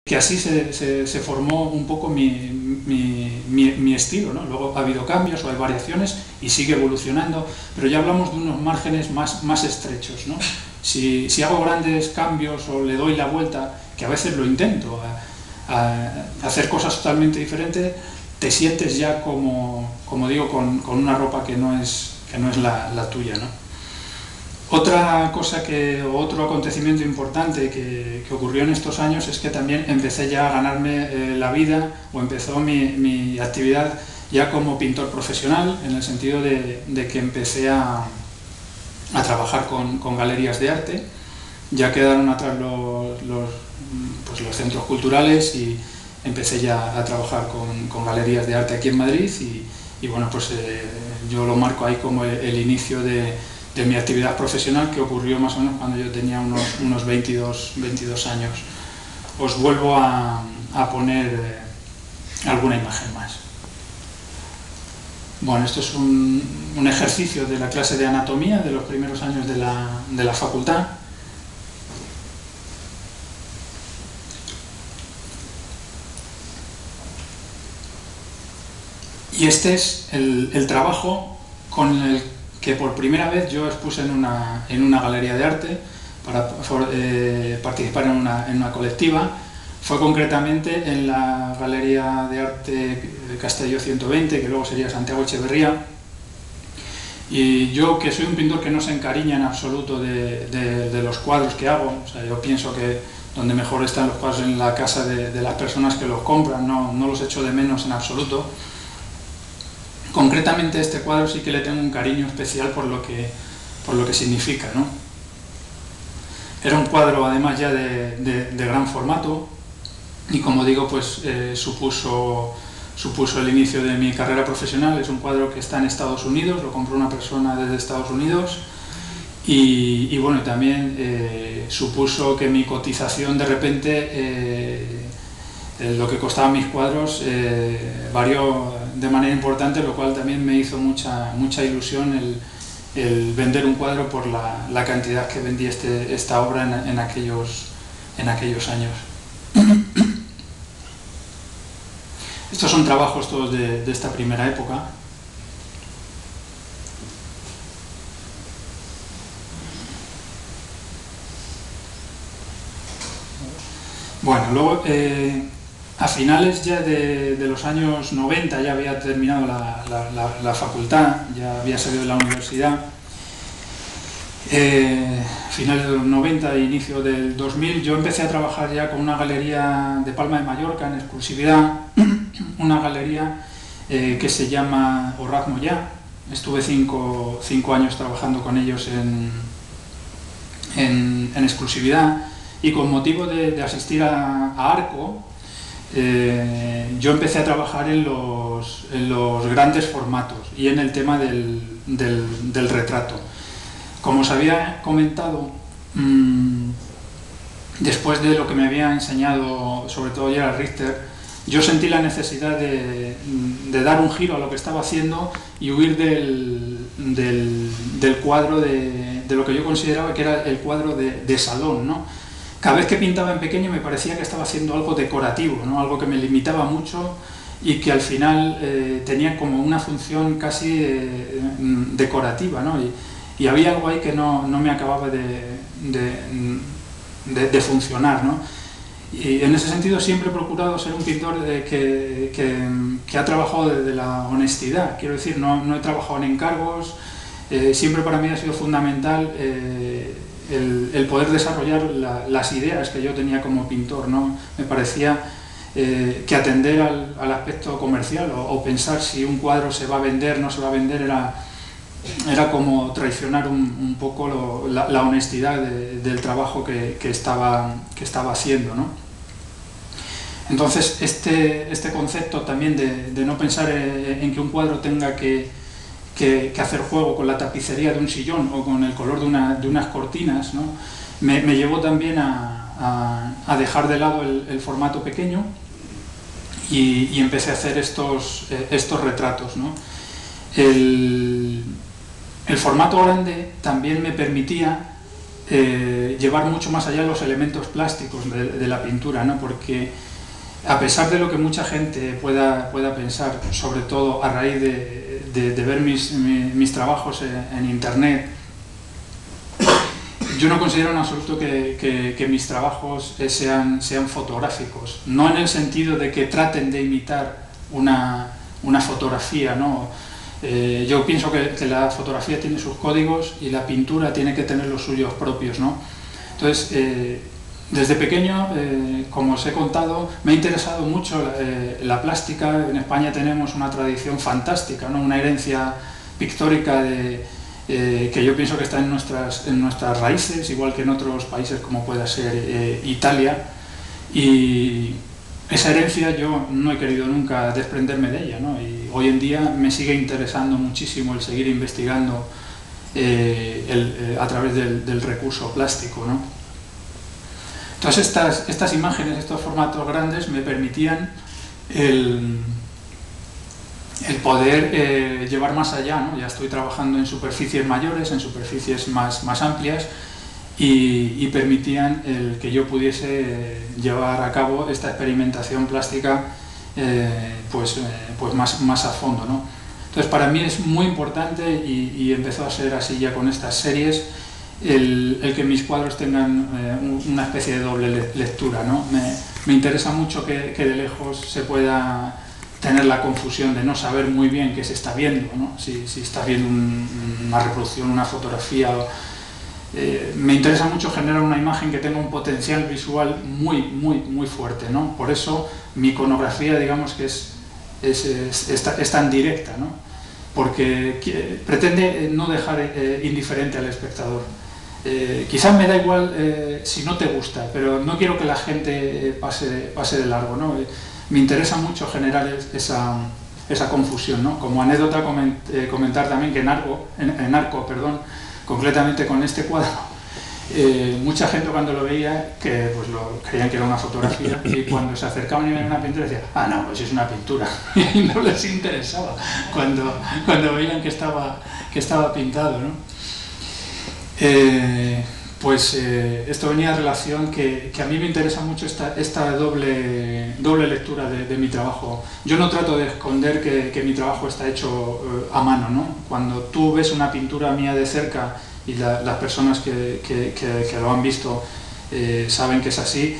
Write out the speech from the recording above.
que así se formó un poco mi estilo, ¿no? Luego ha habido cambios o hay variaciones y sigue evolucionando, pero ya hablamos de unos márgenes más estrechos, ¿no? Si hago grandes cambios o le doy la vuelta, que a veces lo intento, a hacer cosas totalmente diferentes, te sientes ya como digo, con una ropa que no es la tuya, ¿no? Otra cosa otro acontecimiento importante que ocurrió en estos años es que también empecé ya a ganarme la vida, o empezó mi actividad ya como pintor profesional, en el sentido de que empecé a trabajar con galerías de arte. Ya quedaron atrás los centros culturales y empecé ya a trabajar con galerías de arte aquí en Madrid y bueno, pues yo lo marco ahí como el inicio de mi actividad profesional, que ocurrió más o menos cuando yo tenía unos 22 años. Os vuelvo a poner alguna imagen más. Bueno, esto es un ejercicio de la clase de anatomía de los primeros años de la facultad. Y este es el trabajo con el que por primera vez yo expuse en una galería de arte para participar en una colectiva. Fue concretamente en la Galería de Arte Castelló 120, que luego sería Santiago Echeverría. Y yo, que soy un pintor que no se encariña en absoluto de los cuadros que hago, o sea, yo pienso que donde mejor están los cuadros en la casa de las personas que los compran, no los echo de menos en absoluto. Concretamente este cuadro sí que le tengo un cariño especial por lo que significa, ¿no? Era un cuadro además ya de gran formato y, como digo, pues supuso el inicio de mi carrera profesional. Es un cuadro que está en Estados Unidos, lo compró una persona desde Estados Unidos y bueno, también supuso que mi cotización de repente, lo que costaban mis cuadros, varió de manera importante, lo cual también me hizo mucha ilusión el vender un cuadro por la cantidad que vendí esta obra en aquellos años. Estos son trabajos todos de esta primera época. Bueno, luego a finales ya de los años 90 ya había terminado la facultad, ya había salido de la universidad. Finales de los 90 e inicio del 2000 yo empecé a trabajar ya con una galería de Palma de Mallorca en exclusividad, una galería que se llama Orraz Moyà. Estuve 5 años trabajando con ellos en exclusividad, y con motivo de asistir a Arco, yo empecé a trabajar en los grandes formatos y en el tema del retrato. Como os había comentado, después de lo que me había enseñado sobre todo Gerhard Richter, yo sentí la necesidad de dar un giro a lo que estaba haciendo y huir del cuadro de lo que yo consideraba que era el cuadro de salón, ¿no? Cada vez que pintaba en pequeño me parecía que estaba haciendo algo decorativo, ¿no? Algo que me limitaba mucho y que al final tenía como una función casi decorativa, ¿no? Y había algo ahí que no me acababa de funcionar, ¿no? Y en ese sentido siempre he procurado ser un pintor que ha trabajado desde la honestidad. Quiero decir, no he trabajado en encargos. Siempre para mí ha sido fundamental el poder desarrollar las ideas que yo tenía como pintor, ¿no? Me parecía que atender al aspecto comercial o pensar si un cuadro se va a vender, no se va a vender, era como traicionar un poco la honestidad del trabajo que estaba haciendo, ¿no? Entonces este concepto también de no pensar en que un cuadro tenga que hacer juego con la tapicería de un sillón o con el color de unas cortinas, ¿no? me llevó también a dejar de lado el formato pequeño y empecé a hacer estos retratos, ¿no? El formato grande también me permitía llevar mucho más allá los elementos plásticos de la pintura, ¿no? Porque a pesar de lo que mucha gente pueda pensar, sobre todo a raíz de ver mis trabajos en internet, yo no considero en absoluto que mis trabajos sean fotográficos, no en el sentido de que traten de imitar una fotografía, ¿no? Yo pienso que la fotografía tiene sus códigos y la pintura tiene que tener los suyos propios, ¿no? Entonces, desde pequeño, como os he contado, me ha interesado mucho la plástica. En España tenemos una tradición fantástica, ¿no? Una herencia pictórica que yo pienso que está en nuestras raíces, igual que en otros países como pueda ser Italia, y esa herencia yo no he querido nunca desprenderme de ella, ¿no? Y hoy en día me sigue interesando muchísimo el seguir investigando a través del recurso plástico, ¿no? Entonces estas imágenes, estos formatos grandes me permitían el poder llevar más allá, ¿no? Ya estoy trabajando en superficies mayores, en superficies más amplias, y permitían que yo pudiese llevar a cabo esta experimentación plástica pues más a fondo, ¿no? Entonces para mí es muy importante, y empezó a ser así ya con estas series, el que mis cuadros tengan una especie de doble lectura, ¿no? Me interesa mucho que de lejos se pueda tener la confusión de no saber muy bien qué se está viendo, ¿no? Si está viendo una reproducción, una fotografía. Me interesa mucho generar una imagen que tenga un potencial visual muy fuerte, ¿no? Por eso mi iconografía, digamos que es tan directa, ¿no? Porque pretende no dejar indiferente al espectador. Quizás me da igual si no te gusta, pero no quiero que la gente pase de largo, ¿no? Me interesa mucho generar esa confusión, ¿no? Como anécdota comentar también que en Arco, concretamente con este cuadro, mucha gente cuando lo veía pues creían que era una fotografía, y cuando se acercaban y veían una pintura decían, ah no, pues es una pintura, y no les interesaba cuando veían que estaba pintado, ¿no? Esto venía a relación que a mí me interesa mucho esta doble lectura de mi trabajo. Yo no trato de esconder que mi trabajo está hecho a mano, ¿no? Cuando tú ves una pintura mía de cerca, y las personas que lo han visto saben que es así,